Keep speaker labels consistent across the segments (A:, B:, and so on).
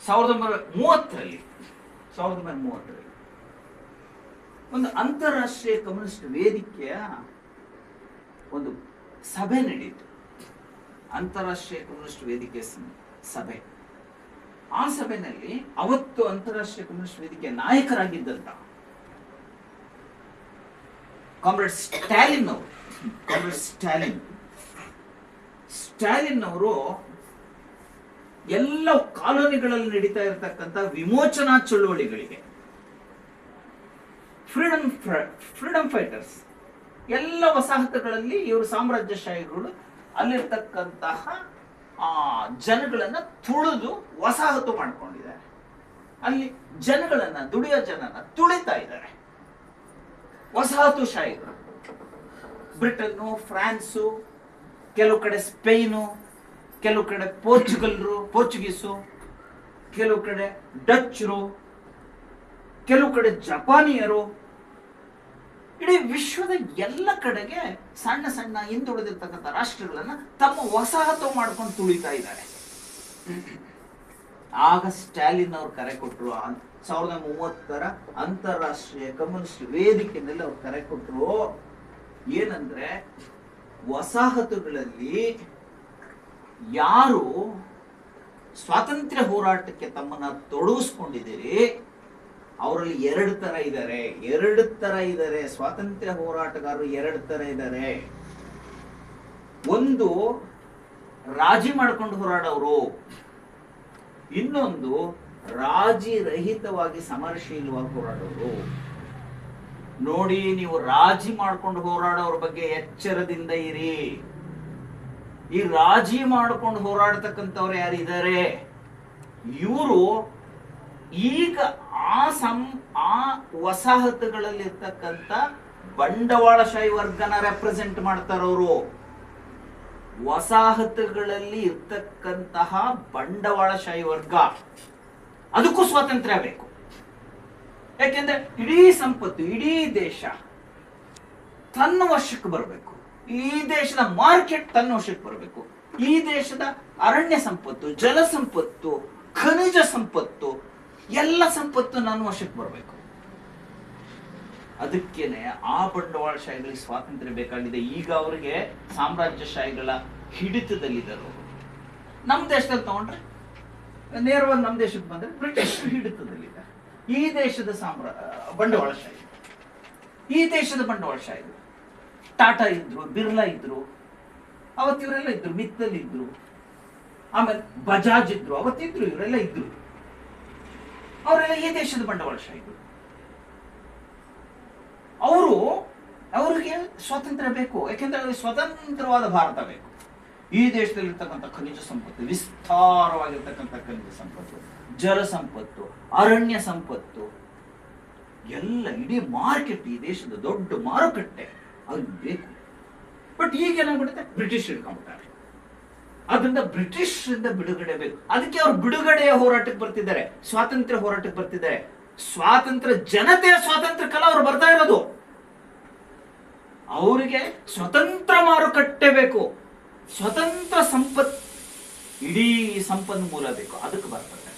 A: 1930ರಲ್ಲಿ ಒಂದು ಅಂತಾರಾಷ್ಟ್ರೀಯ ಕಮ್ಯುನಿಸ್ಟ್ ವೇದಿಕೆಯ ಒಂದು ಸಭೆ ನಡೆಯಿತು. ಅಂತಾರಾಷ್ಟ್ರೀಯ ಕಮ್ಯುನಿಸ್ಟ್ ವೇದಿಕೆ ಸಭೆ. ಆ ಸಭೆಯಲ್ಲಿ ಅವತ್ತು ಅಂತಾರಾಷ್ಟ್ರೀಯ ಕಮ್ಯುನಿಸ್ಟ್ ವೇದಿಕೆಯ ನಾಯಕರಾಗಿದ್ದಂತ ಕಾಮ್ರೇಡ್ ಸ್ಟಾಲಿನ್ ಅವರು ಎಲ್ಲ ಕಾಲೋನಿಗಳಲ್ಲಿ ನಡೀತಾ ಇರತಕ್ಕಂಥ ವಿಮೋಚನಾ ಚಳುವಳಿಗಳಿಗೆ ಫ್ರೀಡಮ್ ಫೈಟರ್ಸ್, ಎಲ್ಲ ವಸಾಹತುಗಳಲ್ಲಿ ಇವರು ಸಾಮ್ರಾಜ್ಯಶಾಹಿಗಳು ಅಲ್ಲಿರ್ತಕ್ಕಂತಹ ಜನಗಳನ್ನ ತುಳಿದು ವಸಾಹತು ಮಾಡ್ಕೊಂಡಿದ್ದಾರೆ. ಅಲ್ಲಿ ಜನಗಳನ್ನ, ದುಡಿಯೋ ಜನನ ತುಳಿತಾ ಇದ್ದಾರೆ ವಸಾಹತುಶಾಹಿಗಳು. ಬ್ರಿಟನ್ನು, ಫ್ರಾನ್ಸು, ಕೆಲವು ಕಡೆ ಸ್ಪೇನು, ಕೆಲವು ಕಡೆ ಪೋರ್ಚುಗೀಸು, ಕೆಲವು ಕಡೆ ಡಚ್ಚರು, ಕೆಲವು ಕಡೆ ಜಪಾನಿಯರು, ಇಡೀ ವಿಶ್ವದ ಎಲ್ಲ ಕಡೆಗೆ ಸಣ್ಣ ಸಣ್ಣ ಹಿಂದುಳಿದಿರ್ತಕ್ಕಂಥ ರಾಷ್ಟ್ರಗಳನ್ನ ತಮ್ಮ ವಸಾಹತು ಮಾಡ್ಕೊಂಡು ತುಳಿತಾ ಇದ್ದಾರೆ. ಆಗ ಸ್ಟಾಲಿನ್ ಅವರು ಕರೆ ಕೊಟ್ಟರು. 1930ರ ಅಂತಾರಾಷ್ಟ್ರೀಯ ಕಮ್ಯುನಿಸ್ಟ್ ವೇದಿಕೆಯಲ್ಲಿ ಅವ್ರು ಕರೆ ಕೊಟ್ಟರು. ಏನಂದ್ರೆ, ವಸಾಹತುಗಳಲ್ಲಿ ಯಾರು ಸ್ವಾತಂತ್ರ್ಯ ಹೋರಾಟಕ್ಕೆ ತಮ್ಮನ್ನ ತೊಡಗಿಸ್ಕೊಂಡಿದ್ದೀರಿ ಅವರಲ್ಲಿ ಎರಡು ತರ ಇದ್ದಾರೆ. ಸ್ವಾತಂತ್ರ್ಯ ಹೋರಾಟಗಾರರು ಎರಡು ತರ ಇದ್ದಾರೆ. ಒಂದು ರಾಜಿ ಮಾಡ್ಕೊಂಡು ಹೋರಾಡೋರು, ಇನ್ನೊಂದು ರಾಜಿ ರಹಿತವಾಗಿ ಸಮರಶೀಲವಾಗಿ ಹೋರಾಡೋರು. ನೋಡಿ, ನೀವು ರಾಜಿ ಮಾಡ್ಕೊಂಡು ಹೋರಾಡೋರ ಬಗ್ಗೆ ಎಚ್ಚರದಿಂದ ಇರಿ. ಈ ರಾಜಿ ಮಾಡ್ಕೊಂಡು ಹೋರಾಡ್ತಕ್ಕಂಥವ್ರು ಯಾರಿದ್ದಾರೆ, ಇವರು ಈಗ ಆ ವಸಾಹತುಗಳಲ್ಲಿ ಇರ್ತಕ್ಕಂಥ ಬಂಡವಾಳಶಾಹಿ ವರ್ಗನ ರೆಪ್ರೆಸೆಂಟ್ ಮಾಡ್ತಾರವರು. ವಸಾಹತುಗಳಲ್ಲಿ ಇರ್ತಕ್ಕಂತಹ ಬಂಡವಾಳಶಾಹಿ ವರ್ಗ, ಅದಕ್ಕೂ ಸ್ವಾತಂತ್ರ್ಯ ಬೇಕು. ಯಾಕೆಂದ್ರೆ ಇಡೀ ಸಂಪತ್ತು, ಇಡೀ ದೇಶ ತನ್ನ ವಶಕ್ಕೆ ಬರಬೇಕು. ಈ ದೇಶದ ಮಾರ್ಕೆಟ್ ತನ್ನ ವಶಕ್ಕೆ ಬರಬೇಕು. ಈ ದೇಶದ ಅರಣ್ಯ ಸಂಪತ್ತು, ಜಲ ಸಂಪತ್ತು, ಖನಿಜ ಸಂಪತ್ತು, ಎಲ್ಲ ಸಂಪತ್ತು ನನ್ನ ವಶಕ್ಕೆ ಬರಬೇಕು. ಅದಕ್ಕೇನೆ ಆ ಬಂಡವಾಳಶಾಹಿಗಳಿಗೆ ಸ್ವಾತಂತ್ರ್ಯ ಬೇಕಾಗಿದೆ. ಈಗ ಅವರಿಗೆ ಸಾಮ್ರಾಜ್ಯಶಾಹಿಗಳ ಹಿಡಿತದಲ್ಲಿದ್ದರು. ನಮ್ಮ ದೇಶದಲ್ಲಿ ತಗೊಂಡ್ರೆ, ನೇರವಾಗಿ ನಮ್ಮ ದೇಶಕ್ಕೆ ಬಂದ್ರೆ ಬ್ರಿಟಿಷ್ ಹಿಡಿತದಲ್ಲಿದ್ದಾರೆ. ಈ ದೇಶದ ಬಂಡವಾಳಶಾಹಿ, ಈ ದೇಶದ ಬಂಡವಾಳಶಾಹಿ ಟಾಟಾ ಇದ್ರು, ಬಿರ್ಲಾ ಇದ್ರು, ಅವತ್ತು ಇವರೆಲ್ಲ ಇದ್ರು. ಮಿತ್ತಲ್ ಇದ್ರು, ಆಮೇಲೆ ಬಜಾಜ್ ಇದ್ರು, ಅವತ್ತಿದ್ರು, ಇವರೆಲ್ಲ ಇದ್ರು. ಅವರೆಲ್ಲ ಈ ದೇಶದ ಬಂಡವಾಳಶಾಹಿಗಳು. ಅವರಿಗೆ ಸ್ವಾತಂತ್ರ್ಯ ಬೇಕು. ಯಾಕೆಂದ್ರೆ ಅವರಿಗೆ ಸ್ವತಂತ್ರವಾದ ಭಾರತ ಬೇಕು. ಈ ದೇಶದಲ್ಲಿರ್ತಕ್ಕಂಥ ಖನಿಜ ಸಂಪತ್ತು, ವಿಸ್ತಾರವಾಗಿರ್ತಕ್ಕಂಥ ಖನಿಜ ಸಂಪತ್ತು, ಜಲ ಸಂಪತ್ತು, ಅರಣ್ಯ ಸಂಪತ್ತು, ಎಲ್ಲ ಇಡೀ ಮಾರ್ಕೆಟ್, ಈ ದೇಶದ ದೊಡ್ಡ ಮಾರುಕಟ್ಟೆ ಅವ್ರಿಗೆ ಬೇಕು. ಬಟ್ ಈಗ ಏನಾಗ್ಬಿಡುತ್ತೆ, ಬ್ರಿಟಿಷ್ ಹಿಡ್ಕೊಂಡ್ಬಿಟ್ಟಾರೆ. ಅದರಿಂದ ಬ್ರಿಟಿಷರಿಂದ ಬಿಡುಗಡೆ ಬೇಕು. ಅದಕ್ಕೆ ಅವ್ರು ಬಿಡುಗಡೆಯ ಹೋರಾಟಕ್ಕೆ ಬರ್ತಿದ್ದಾರೆ, ಸ್ವಾತಂತ್ರ್ಯ ಹೋರಾಟಕ್ಕೆ ಬರ್ತಿದ್ದಾರೆ. ಸ್ವಾತಂತ್ರ್ಯ, ಜನತೆಯ ಸ್ವಾತಂತ್ರ್ಯಕ್ಕಲ್ಲ ಅವ್ರು ಬರ್ತಾ ಇರೋದು. ಅವರಿಗೆ ಸ್ವತಂತ್ರ ಮಾರುಕಟ್ಟೆ ಬೇಕು, ಸ್ವತಂತ್ರ ಇಡೀ ಸಂಪನ್ಮೂಲ ಬೇಕು. ಅದಕ್ಕೆ ಬರ್ತಾರೆ.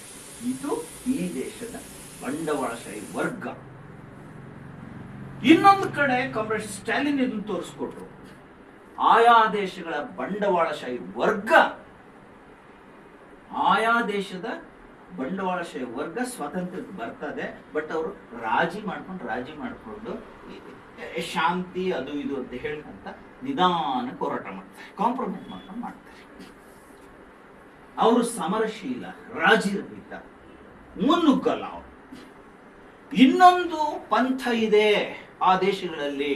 A: ಇದು ಈ ದೇಶದ ಬಂಡವಾಳಶಾಹಿ ವರ್ಗ. ಇನ್ನೊಂದು ಕಡೆ ಕಾಮ್ರೇಡ್ ಸ್ಟಾಲಿನ್ ಇದನ್ನು ತೋರಿಸ್ಕೊಟ್ರು. ಆಯಾ ದೇಶಗಳ ಬಂಡವಾಳಶಾಹಿ ವರ್ಗ, ಆಯಾ ದೇಶದ ಬಂಡವಾಳಶಾಹಿ ವರ್ಗ ಸ್ವಾತಂತ್ರ್ಯಕ್ಕೆ ಬರ್ತದೆ. ಬಟ್ ಅವರು ರಾಜಿ ಮಾಡ್ಕೊಂಡು ಶಾಂತಿ ಅದು ಇದು ಅಂತ ಹೇಳ್ಕೊಂತ ನಿಧಾನಕ್ಕೆ ಹೋರಾಟ ಮಾಡ್ತಾರೆ, ಕಾಂಪ್ರಮೈಸ್ ಮಾಡ್ತಾರೆ. ಅವರು ಸಮರಶೀಲ, ರಾಜಿ ರಹಿತ, ಮುನ್ನುಗ್ಗಲ್ಲ ಅವರು. ಇನ್ನೊಂದು ಪಂಥ ಇದೆ ಆ ದೇಶಗಳಲ್ಲಿ,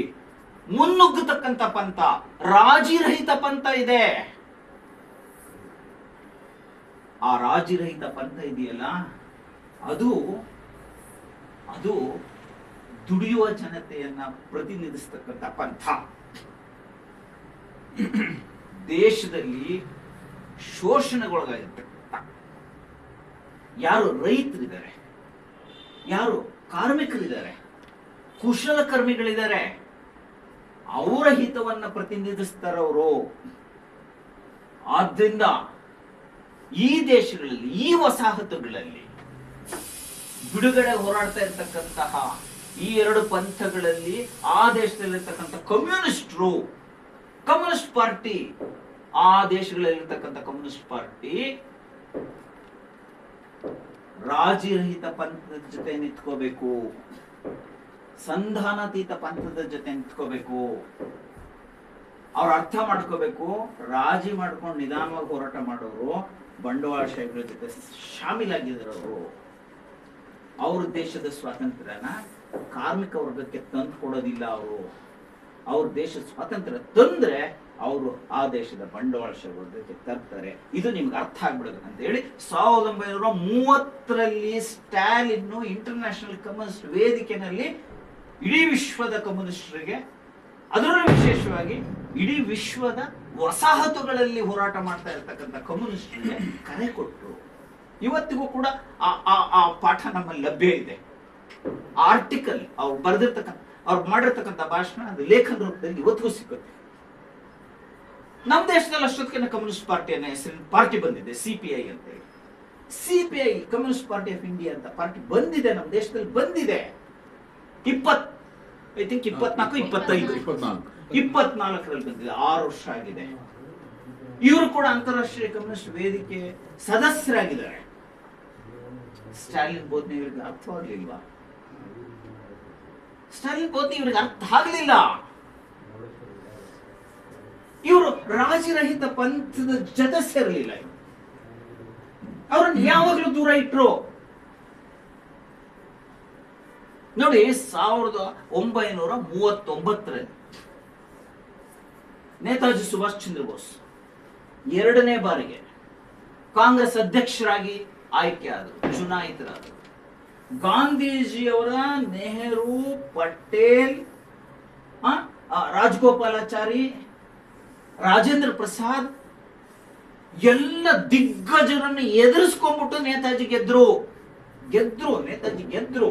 A: ಮುನ್ನುಗ್ಗತಕ್ಕಂಥ ಪಂಥ, ರಾಜಿರಹಿತ ಪಂಥ ಇದೆ. ಆ ರಾಜಿರಹಿತ ಪಂಥ ಇದೆಯಲ್ಲ, ಅದು ದುಡಿಯುವ ಜನತೆಯನ್ನ ಪ್ರತಿನಿಧಿಸ್ತಕ್ಕಂಥ ಪಂಥ. ದೇಶದಲ್ಲಿ ಶೋಷಣೆಗೊಳಗಾಗಿರ್ತಕ್ಕಂಥ ಯಾರು ರೈತರಿದ್ದಾರೆ, ಯಾರು ಕಾರ್ಮಿಕರಿದ್ದಾರೆ, ಕುಶಲಕರ್ಮಿಗಳಿದ್ದಾರೆ, ಅವರ ಹಿತವನ್ನ ಪ್ರತಿನಿಧಿಸ್ತಾರವರು. ಆದ್ದರಿಂದ ಈ ದೇಶಗಳಲ್ಲಿ, ಈ ವಸಾಹತುಗಳಲ್ಲಿ ಬಿಡುಗಡೆ ಹೋರಾಡ್ತಾ ಇರ್ತಕ್ಕಂತಹ ಈ ಎರಡು ಪಂಥಗಳಲ್ಲಿ ಆ ದೇಶದಲ್ಲಿರ್ತಕ್ಕಂಥ ಕಮ್ಯುನಿಸ್ಟ್ ಪಾರ್ಟಿ, ಆ ದೇಶಗಳಲ್ಲಿರ್ತಕ್ಕಂಥ ಕಮ್ಯುನಿಸ್ಟ್ ಪಾರ್ಟಿ ರಾಜಿರಹಿತ ಪಂಥದ ಜೊತೆ ನಿಂತ್ಕೋಬೇಕು, ಸಂಧಾನಾತೀತ ಪಂಥದ ಜೊತೆ ನಿಂತ್ಕೋಬೇಕು. ಅವ್ರು ಅರ್ಥ ಮಾಡ್ಕೋಬೇಕು, ರಾಜಿ ಮಾಡ್ಕೊಂಡು ನಿಧಾನವಾಗಿ ಹೋರಾಟ ಮಾಡೋರು ಬಂಡವಾಳಶಾಹಿಗಳ ಜೊತೆ ಶಾಮೀಲಾಗಿದ್ರು. ಅವ್ರ ದೇಶದ ಸ್ವಾತಂತ್ರ್ಯನ ಕಾರ್ಮಿಕ ವರ್ಗಕ್ಕೆ ತಂದು ಕೊಡೋದಿಲ್ಲ. ಅವ್ರ ದೇಶದ ಸ್ವಾತಂತ್ರ್ಯ ತಂದ್ರೆ ಅವರು ಆ ದೇಶದ ಬಂಡವಾಳಶಾಹಿ ವರ್ಗಕ್ಕೆ ತರ್ತಾರೆ. ಇದು ನಿಮ್ಗೆ ಅರ್ಥ ಆಗ್ಬಿಡೋದು ಅಂತ ಹೇಳಿ 1930ರಲ್ಲಿ ಸ್ಟಾಲಿನ್ ಇಂಟರ್ನ್ಯಾಷನಲ್ ಕಮ್ಯುನಿಸ್ಟ್ ವೇದಿಕೆಯಲ್ಲಿ ಇಡೀ ವಿಶ್ವದ ಕಮ್ಯುನಿಸ್ಟರಿಗೆ, ಅದರಲ್ಲೂ ವಿಶೇಷವಾಗಿ ಇಡೀ ವಿಶ್ವದ ವಸಾಹತುಗಳಲ್ಲಿ ಹೋರಾಟ ಮಾಡ್ತಾ ಇರ್ತಕ್ಕಂಥ ಕಮ್ಯುನಿಸ್ಟರಿಗೆ ಕರೆ ಕೊಟ್ಟರು. ಇವತ್ತಿಗೂ ಕೂಡ ಆ ಪಾಠ ನಮ್ಮಲ್ಲಿ ಲಭ್ಯ ಇದೆ. ಆರ್ಟಿಕಲ್ ಅವ್ರು ಅವ್ರು ಮಾಡಿರ್ತಕ್ಕಂಥ ಭಾಷಣ, ಅದು ಲೇಖನ ರೂಪದಲ್ಲಿ ಇವತ್ತಿಗೂ ಸಿಗುತ್ತೆ. ನಮ್ಮ ದೇಶದಲ್ಲಿ ಅಷ್ಟೊತ್ತಿಗೆ ಕಮ್ಯುನಿಸ್ಟ್ ಪಾರ್ಟಿಯನ್ನ ಹೆಸರಿನ ಪಾರ್ಟಿ ಬಂದಿದೆ, CPI ಅಂತ ಹೇಳಿ. CPI, Communist Party of India ಅಂತ ಪಾರ್ಟಿ ಬಂದಿದೆ, ನಮ್ಮ ದೇಶದಲ್ಲಿ ಬಂದಿದೆ. 24ರಲ್ಲಿ ಬಂದಿದೆ, 6 ವರ್ಷ ಆಗಿದೆ. ಇವರು ಕೂಡ ಅಂತಾರಾಷ್ಟ್ರೀಯ ಕಮ್ಯುನಿಸ್ಟ್ ವೇದಿಕೆ ಸದಸ್ಯರಾಗಿದ್ದಾರೆ. ಸ್ಟಾಲಿನ್ ಬೋಧನೆ ಇವರಿಗೆ ಅರ್ಥವಾಗ್ಲಿಲ್ವಾ? ಸ್ಟಾಲಿನ್ ಬೋಧನೆ ಇವರಿಗೆ ಅರ್ಥ ಆಗ್ಲಿಲ್ಲ. ಇವರು ರಾಜರಹಿತ ಪಂಥದ ಜೊತೆ ಸೇರಲಿಲ್ಲ. ಅವರನ್ನು ಯಾವಾಗಲೂ ದೂರ ಇಟ್ರು. ನೋಡಿ, 1939ರಲ್ಲಿ ನೇತಾಜಿ ಸುಭಾಷ್ ಚಂದ್ರ ಬೋಸ್ 2ನೇ ಬಾರಿಗೆ ಕಾಂಗ್ರೆಸ್ ಅಧ್ಯಕ್ಷರಾಗಿ ಆಯ್ಕೆ ಆದರು, ಚುನಾಯಿತರಾದರು. ಗಾಂಧೀಜಿಯವರ, ನೆಹರು, ಪಟೇಲ್, ರಾಜಗೋಪಾಲಾಚಾರಿ, ರಾಜೇಂದ್ರ ಪ್ರಸಾದ್ ಎಲ್ಲ ದಿಗ್ಗಜರನ್ನು ಎದುರಿಸ್ಕೊಂಡ್ಬಿಟ್ಟು ನೇತಾಜಿ ಗೆದ್ರು. ನೇತಾಜಿ ಗೆದ್ರು.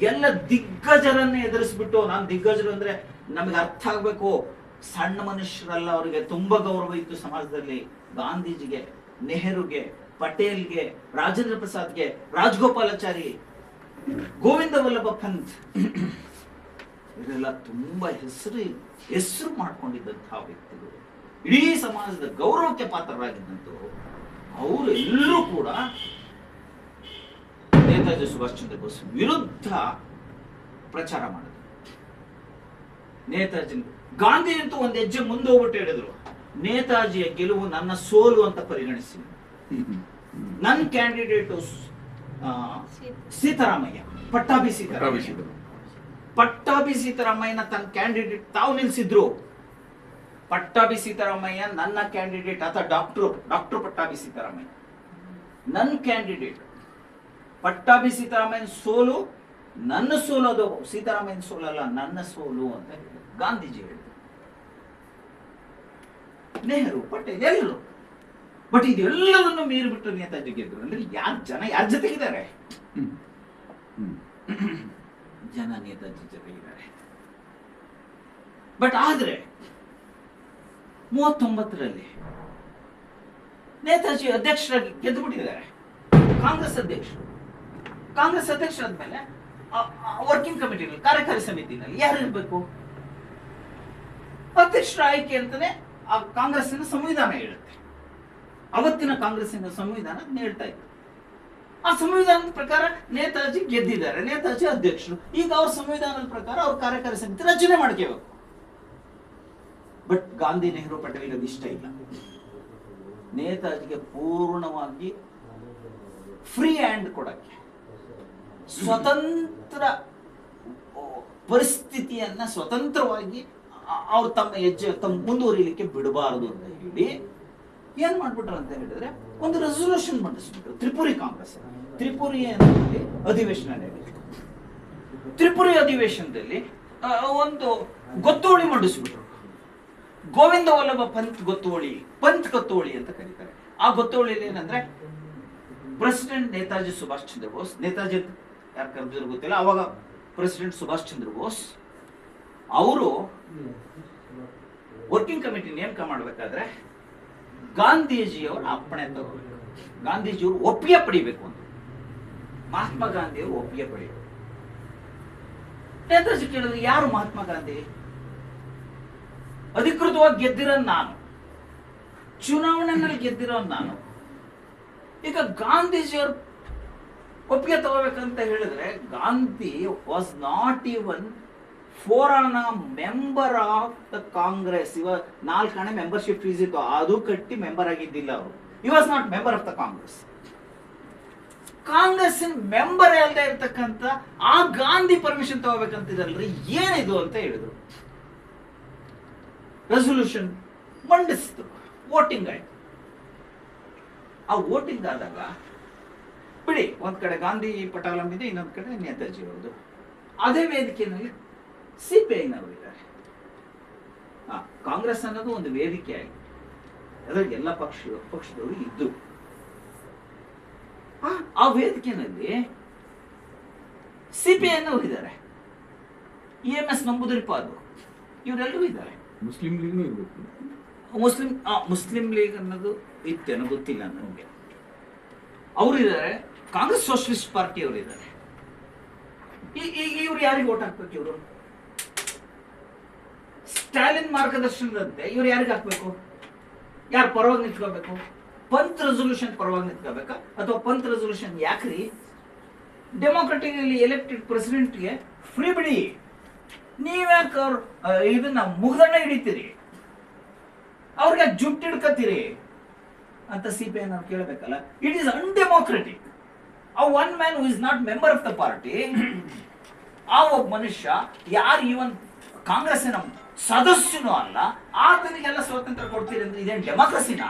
A: ಎಲ್ಲ ದಿಗ್ಗಜರನ್ನ ಎದುರಿಸ್ಬಿಟ್ಟು, ನಾನು ದಿಗ್ಗಜರು ಅಂದ್ರೆ ನಮಗೆ ಅರ್ಥ ಆಗ್ಬೇಕು, ಸಣ್ಣ ಮನುಷ್ಯರಲ್ಲ, ಅವರಿಗೆ ತುಂಬಾ ಗೌರವ ಇತ್ತು ಸಮಾಜದಲ್ಲಿ. ಗಾಂಧೀಜಿಗೆ, ನೆಹರುಗೆ, ಪಟೇಲ್ಗೆ, ರಾಜೇಂದ್ರ ಪ್ರಸಾದ್ಗೆ, ರಾಜಗೋಪಾಲಾಚಾರಿ, ಗೋವಿಂದ ವಲ್ಲಭ ಪಂತ್, ಇವರೆಲ್ಲ ತುಂಬಾ ಹೆಸರು ಮಾಡ್ಕೊಂಡಿದ್ದಂತಹ ವ್ಯಕ್ತಿಗಳು, ಇಡೀ ಸಮಾಜದ ಗೌರವಕ್ಕೆ ಪಾತ್ರರಾಗಿದ್ದಂಥವ್ರು. ಅವರು ಎಲ್ಲರೂ ಕೂಡ ನೇತಾಜಿ ಸುಭಾಷ್ ಚಂದ್ರ ಬೋಸ್ ವಿರುದ್ಧ ಪ್ರಚಾರ ಮಾಡಿದ್ರು. ನೇತಾಜಿ, ಗಾಂಧಿ ಅಂತೂ ಒಂದು ಹೆಜ್ಜೆ ಮುಂದೆ ಹೋಗ್ಬಿಟ್ಟು ಹೇಳಿದ್ರು, ನೇತಾಜಿಯ ಗೆಲುವು ನನ್ನ ಸೋಲು ಅಂತ ಪರಿಗಣಿಸಿ. ನನ್ನ ಕ್ಯಾಂಡಿಡೇಟ್ ಸೀತಾರಾಮಯ್ಯ, ಪಟ್ಟಾಭಿ ಸೀತಾರಾಮಯ್ಯನ ತನ್ನ ಕ್ಯಾಂಡಿಡೇಟ್ ತಾವು ನಿಲ್ಸಿದ್ರು. ಪಟ್ಟಾಭಿ ಸೀತಾರಾಮಯ್ಯ ನನ್ನ ಕ್ಯಾಂಡಿಡೇಟ್, ಆತ ಡಾಕ್ಟರ್ ಪಟ್ಟಾಭಿ ಸೀತಾರಾಮಯ್ಯ ನನ್ನ ಕ್ಯಾಂಡಿಡೇಟ್. ಪಟ್ಟಾಭಿ ಸೀತಾರಾಮಯ್ಯನ ಸೋಲು ನನ್ನ ಸೋಲು, ಅದು ಸೀತಾರಾಮಯ್ಯನ ಸೋಲಲ್ಲ, ನನ್ನ ಸೋಲು ಅಂತ ಹೇಳಿದ್ರು ಗಾಂಧೀಜಿ ಹೇಳಿದ್ರು. ನೆಹರು, ಪಟೇಲ್ ಎಲ್ಲರೂ. ಬಟ್ ಇದೆಲ್ಲವನ್ನು ಮೀರಿ ಬಿಟ್ಟು ನೇತಾಜಿ ಗೆದ್ರು ಅಂದ್ರೆ ಯಾರ ಜೊತೆಗಿದ್ದಾರೆ? ಜನ ನೇತಾಜಿ ಜೊತೆಗಿದ್ದಾರೆ. ಬಟ್ ಆದ್ರೆ 39ರಲ್ಲಿ ನೇತಾಜಿ ಅಧ್ಯಕ್ಷರಾಗಿ ಗೆದ್ದು ಬಿಟ್ಟಿದ್ದಾರೆ. ಕಾಂಗ್ರೆಸ್ ಅಧ್ಯಕ್ಷರಾದ್ಮೇಲೆ ವರ್ಕಿಂಗ್ ಕಮಿಟಿನಲ್ಲಿ, ಕಾರ್ಯಕಾರಿ ಸಮಿತಿನಲ್ಲಿ ಯಾರು ಇರಬೇಕು? ಅಧ್ಯಕ್ಷರ ಆಯ್ಕೆ ಅಂತಾನೆ ಆ ಕಾಂಗ್ರೆಸ್ಸಿನ ಸಂವಿಧಾನ ಹೇಳುತ್ತೆ. ಅವತ್ತಿನ ಕಾಂಗ್ರೆಸ್ಸಿನ ಸಂವಿಧಾನ ಹೇಳ್ತಾ ಇತ್ತು. ಆ ಸಂವಿಧಾನದ ಪ್ರಕಾರ ನೇತಾಜಿ ಗೆದ್ದಿದ್ದಾರೆ, ನೇತಾಜಿ ಅಧ್ಯಕ್ಷರು. ಈಗ ಅವ್ರ ಸಂವಿಧಾನದ ಪ್ರಕಾರ ಅವ್ರ ಕಾರ್ಯಕಾರಿ ಸಮಿತಿ ರಚನೆ ಮಾಡ್ಕೋಬೇಕು. ಬಟ್ ಗಾಂಧಿ, ನೆಹರು, ಪಟೇಲ್ ಅದು ಇಷ್ಟ ಇಲ್ಲ. ನೇತಾಜಿಗೆ ಪೂರ್ಣವಾಗಿ ಫ್ರೀ ಹ್ಯಾಂಡ್ ಕೊಡಕ್ಕೆ, ಸ್ವತಂತ್ರ ಪರಿಸ್ಥಿತಿಯನ್ನ ಸ್ವತಂತ್ರವಾಗಿ ಅವ್ರು ತಮ್ಮ ಮುಂದುವರಿಲಿಕ್ಕೆ ಬಿಡಬಾರದು ಅಂತ ಹೇಳಿ ಏನ್ ಮಾಡ್ಬಿಟ್ರು ಅಂತ ಹೇಳಿದ್ರೆ, ಒಂದು ರೆಸಲ್ಯೂಷನ್ ಮಂಡಿಸ್ಬಿಟ್ರು. ತ್ರಿಪುರಿ ಕಾಂಗ್ರೆಸ್ ತ್ರಿಪುರಿಯಲ್ಲಿ ಅಧಿವೇಶನ ನಡೆಯಿತು. ತ್ರಿಪುರಿ ಅಧಿವೇಶನದಲ್ಲಿ ಒಂದು ಗೊತ್ತುವಳಿ ಮಂಡಿಸ್ಬಿಟ್ರು. ಗೋವಿಂದ ವಲ್ಲಭ ಪಂತ್ ಗೊತ್ತುವಳಿ ಅಂತ ಕರೀತಾರೆ. ಆ ಗೊತ್ತುವಳಿಯಲ್ಲಿ ಏನಂದ್ರೆ, ಪ್ರೆಸಿಡೆಂಟ್ ನೇತಾಜಿ ಸುಭಾಷ್ ಚಂದ್ರ ಬೋಸ್, ನೇತಾಜಿ ಯಾರು ಕರೆದಿದ್ರು ಗೊತ್ತಿಲ್ಲ, ಅವಾಗ ಪ್ರೆಸಿಡೆಂಟ್ ಸುಭಾಷ್ ಚಂದ್ರ ಬೋಸ್ ಅವರು ವರ್ಕಿಂಗ್ ಕಮಿಟಿ ನೇಮಕ ಮಾಡಬೇಕಾದ್ರೆ ಗಾಂಧೀಜಿಯವರ ಅಪ್ಪಣೆ ತಗೋಬೇಕು. ಗಾಂಧೀಜಿಯವರು ಒಪ್ಪಿಗೆ ಪಡಿಬೇಕು ಅಂತ. ಮಹಾತ್ಮ ಗಾಂಧಿಯವರು ಒಪ್ಪಿಗೆ ಪಡಿಬೇಕು. ನೇತಾಜಿ ಕೇಳಿದ್ರೆ ಯಾರು ಮಹಾತ್ಮ ಗಾಂಧಿ? ಅಧಿಕೃತವಾಗಿ ಗೆದ್ದಿರೋ ನಾನು, ಚುನಾವಣೆಯಲ್ಲಿ ಗೆದ್ದಿರೋ ನಾನು. ಈಗ ಗಾಂಧೀಜಿಯವರು ಒಪ್ಪಿಗೆ ತಗೋಬೇಕಂತ ಹೇಳಿದ್ರೆ, Gandhi was not even four anna member of the Congress. 4 anna membership fees ಇತ್ತು, ಅದು ಕಟ್ಟಿ ಮೆಂಬರ್ ಆಗಿದ್ದಿಲ್ಲ ಅವರು. He was not member of the Congress. ಕಾಂಗ್ರೆಸ್ಸಿನ ಮೆಂಬರ್ ಅಲ್ಲದೆ ಇರ್ತಕ್ಕಂಥ ಆ ಗಾಂಧಿ ಪರ್ಮಿಷನ್ ತಗೋಬೇಕಂತಿದ್ರಲ್ರಿ, ಏನಿದು ಅಂತ ಹೇಳಿದ್ರು. ರೆಸೊಲ್ಯೂಷನ್ ಮಂಡಿಸಿದ್ರು, ವೋಟಿಂಗ್ ಆಯ್ತು. ಆ ವೋಟಿಂಗ್ ಆದಾಗ ಬಿಡಿ, ಒಂದ್ ಕಡೆ ಗಾಂಧಿ ಪಟಾಲಂ ಇದೆ, ಇನ್ನೊಂದ್ ಕಡೆ ನೇತಾಜಿ ಅವರದು. ಅದೇ ವೇದಿಕೆಯಲ್ಲಿ ಸಿಪಿಐನವರು ಇದ್ದಾರೆ. ಕಾಂಗ್ರೆಸ್ ಅನ್ನೋದು ಒಂದು ವೇದಿಕೆ ಆಗಿದೆ, ಅದ್ರಲ್ಲಿ ಎಲ್ಲ ಪಕ್ಷದವರು ಇದ್ದು. ಆ ವೇದಿಕೆಯಲ್ಲಿ ಸಿಪಿಐನವರು ಇದ್ದಾರೆ, EMS ನಂಬುದಿರಿಪಾದು, ಇವರೆಲ್ಲರೂ ಇದ್ದಾರೆ.
B: ಮುಸ್ಲಿಂ ಲೀಗ್ನೂ ಇರಬೇಕು.
A: ಮುಸ್ಲಿಂ ಲೀಗ್ ಅನ್ನೋದು ಇತ್ತೇನೋ ಗೊತ್ತಿಲ್ಲ ನನಗೆ. ಅವರು ಇದ್ದಾರೆ. ಕಾಂಗ್ರೆಸ್ ಸೋಷಲಿಸ್ಟ್ ಪಾರ್ಟಿ ಅವರು ಇದ್ದಾರೆ. ಇವ್ರು ಯಾರಿಗೆ ವೋಟ್ ಹಾಕ್ಬೇಕು? ಇವರು ಸ್ಟಾಲಿನ್ ಮಾರ್ಗದರ್ಶನದಂತೆ ಇವ್ರು ಯಾರಿಗೆ ಹಾಕ್ಬೇಕು? ಯಾರು ಪರವಾಗಿ ನಿಂತ್ಕೋಬೇಕು? ಪಂತ್ ರೆಸೊಲ್ಯೂಷನ್ ಪರವಾಗಿ ನಿಂತ್ಕೋಬೇಕಾ? ಅಥವಾ ಪಂತ್ ರೆಸೊಲ್ಯೂಷನ್ ಯಾಕ್ರಿ? ಡೆಮೋಕ್ರೆಟಿಕಲಿ ಎಲೆಕ್ಟೆಡ್ ಪ್ರೆಸಿಡೆಂಟ್ಗೆ ಫ್ರೀ ಬಿಡಿ, ನೀವ್ಯಾಕೆ ಅವ್ರು ಇದನ್ನ ಮುಗ್ದಣ್ಣ ಹಿಡಿತೀರಿ, ಅವ್ರಿಗೆ ಜುಟ್ಟು ಹಿಡ್ಕತ್ತೀರಿ ಅಂತ CPI ನಾವು ಕೇಳಬೇಕಲ್ಲ. It is undemocratic. ಆ one man who is not member of the party, ಆ ಒಬ್ಬ ಮನುಷ್ಯ ಯಾರು ಇವನ್ ಕಾಂಗ್ರೆಸ್ಸಿನ ಸದಸ್ಯನೂ ಅಲ್ಲ, ಆತನಿಗೆಲ್ಲ ಸ್ವಾತಂತ್ರ್ಯ ಕೊಡ್ತೀರಿ ಅಂದ್ರೆ ಇದೇನು ಡೆಮಾಕ್ರಸಿನಾ?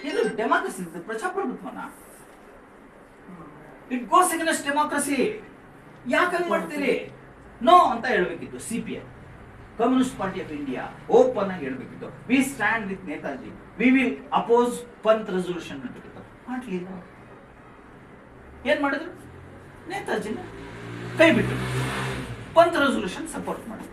A: ಇದು ಡೆಮಾಕ್ರಸಿ, ಪ್ರಜಾಪ್ರಭುತ್ವನ? It goes against democracy. ಯಾಕೆ ಹಂಗ್ ಮಾಡ್ತೀರಿ? ನೋ ಅಂತ ಹೇಳ್ಬೇಕಿತ್ತು CPI. Communist Party of India open ಆಗಿ ಹೇಳ್ಬೇಕಿತ್ತು, we stand with Netaji, we will oppose Pant resolution ಅಂತ. ಮಾಡ್ಲಿಲ್ಲ. ಏನ್ ಮಾಡಿದ್ರು? ನೇತಾಜಿನ ಕೈ ಬಿಟ್ಟರು, ಪಂತ್ ರೆಸೊಲ್ಯೂಷನ್ ಸಪೋರ್ಟ್ ಮಾಡಿದ್ರು.